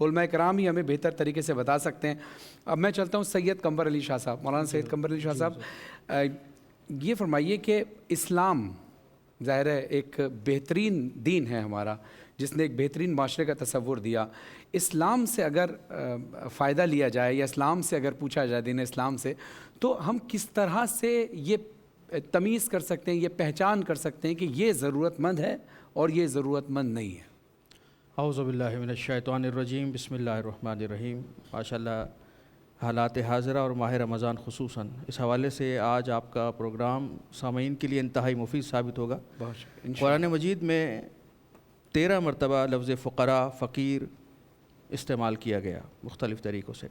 علماء کرام ہی ہمیں بہتر طریقے سے بتا سکتے ہیں. اب میں چلتا ہوں سید قمر علی شاہ صاحب, مولانا سید قمر علی شاہ صاحب, یہ فرمائیے کہ اسلام ظاہر ہے ایک بہترین دین ہے ہمارا, جس نے ایک بہترین معاشرے کا تصور دیا. اسلام سے اگر فائدہ لیا جائے یا اسلام سے اگر پوچھا جائے دین اسلام سے, تو ہم کس طرح سے یہ تمیز کر سکتے ہیں, یہ پہچان کر سکتے ہیں کہ یہ ضرورت مند ہے اور یہ ضرورت مند نہیں ہے؟ اعوذ باللہ من الشیطان الرجیم, بسم اللہ الرحمن الرحیم. ماشاءاللہ حالات حاضرہ اور ماہ رمضان خصوصاً اس حوالے سے آج آپ کا پروگرام سامعین کے لیے انتہائی مفید ثابت ہوگا. قرآن مجید میں 13 مرتبہ لفظ فقراء, فقیر استعمال کیا گیا مختلف طریقوں سے.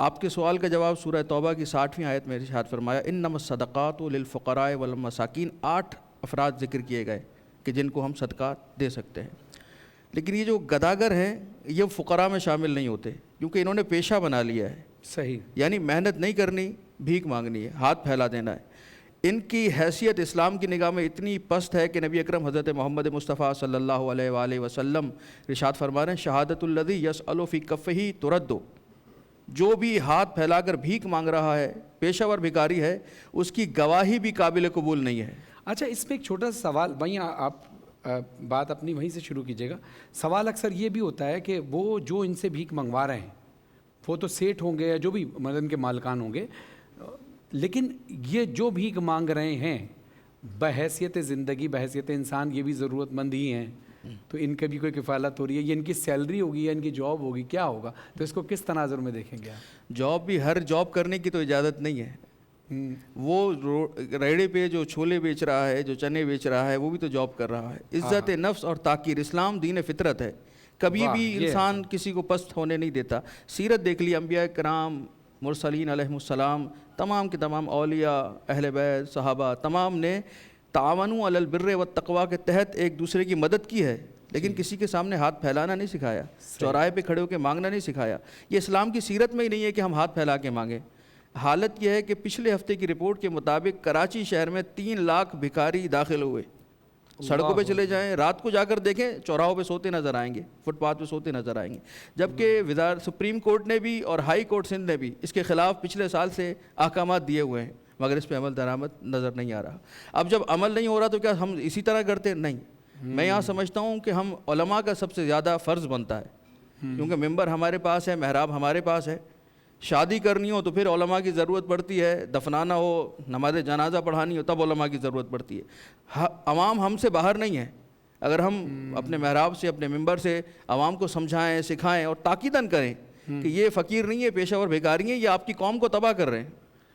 آپ کے سوال کا جواب سورہ توبہ کی 60ویں آیت میں ارشاد فرمایا انما الصدقات للفقراء والمساکین. 8 افراد ذکر کیے گئے کہ جن کو ہم صدقات دے سکتے ہیں. لیکن یہ جو گداگر ہیں یہ فقراء میں شامل نہیں ہوتے, کیونکہ انہوں نے پیشہ بنا لیا ہے. صحیح, یعنی محنت نہیں کرنی, بھیک مانگنی ہے, ہاتھ پھیلا دینا ہے. ان کی حیثیت اسلام کی نگاہ میں اتنی پست ہے کہ نبی اکرم حضرت محمد مصطفیٰ صلی اللہ علیہ وآلہ وسلم ارشاد فرما رہے ہیں شہادت الذی یسأل فی کفہ ترد. جو بھی ہاتھ پھیلا کر بھیک مانگ رہا ہے, پیشہ ور بھکاری ہے, اس کی گواہی بھی قابل قبول نہیں ہے. اچھا, اس میں ایک چھوٹا سا سوال, وہیں آپ بات اپنی وہیں سے شروع کیجیے گا. سوال اکثر یہ بھی ہوتا ہے کہ وہ جو ان سے بھیک منگوا رہے ہیں وہ تو سیٹھ ہوں گے یا جو بھی مدن کے مالکان ہوں گے, لیکن یہ جو بھیک مانگ رہے ہیں بحیثیت زندگی, بحیثیت انسان یہ بھی ضرورت مند ہی ہیں, تو ان کا بھی کوئی کفالت ہو رہی ہے, یہ ان کی سیلری ہوگی یا ان کی جاب ہوگی, کیا ہوگا؟ تو اس کو کس تناظر میں دیکھیں گے آپ؟ جاب بھی, ہر جاب کرنے کی تو اجازت نہیں ہے. وہ ریڑے پہ جو چھولے بیچ رہا ہے, جو چنے بیچ رہا ہے, وہ بھی تو جاب کر رہا ہے. عزت نفس اور تاکیر, اسلام دین فطرت ہے, کبھی بھی انسان کسی کو پست ہونے نہیں دیتا. سیرت دیکھ لی, انبیاء کرام, مرسلین علیہم السلام, تمام کے تمام اولیاء, اہل بیت, صحابہ, تمام نے تعاونوا علی البر والتقوی کے تحت ایک دوسرے کی مدد کی ہے, لیکن کسی کے سامنے ہاتھ پھیلانا نہیں سکھایا, چوراہے پہ کھڑے ہو کے مانگنا نہیں سکھایا. یہ اسلام کی سیرت میں ہی نہیں ہے کہ ہم ہاتھ پھیلا کے مانگیں. حالت یہ ہے کہ پچھلے ہفتے کی رپورٹ کے مطابق کراچی شہر میں 3 لاکھ بھکاری داخل ہوئے. سڑکوں پہ چلے جائیں, رات کو جا کر دیکھیں, چوراہوں پہ سوتے نظر آئیں گے, فٹ پاتھ پہ سوتے نظر آئیں گے. جبکہ سپریم کورٹ نے بھی اور ہائی کورٹ سندھ نے بھی اس کے خلاف پچھلے سال سے احکامات دیے ہوئے ہیں, مگر اس پہ عمل درآمد نظر نہیں آ رہا. اب جب عمل نہیں ہو رہا تو کیا ہم اسی طرح کرتے؟ نہیں. میں یہاں سمجھتا ہوں کہ ہم علماء کا سب سے زیادہ فرض بنتا ہے, کیونکہ ممبر ہمارے پاس ہے, محراب ہمارے پاس ہے. شادی کرنی ہو تو پھر علماء کی ضرورت پڑتی ہے, دفنانا ہو, نماز جنازہ پڑھانی ہو تب علماء کی ضرورت پڑتی ہے. عوام ہم سے باہر نہیں ہے. اگر ہم اپنے محراب سے, اپنے ممبر سے عوام کو سمجھائیں, سکھائیں اور تاکیداً کریں کہ یہ فقیر نہیں ہے, پیشہ ور بھکاری ہیں, یہ آپ کی قوم کو تباہ کر رہے ہیں,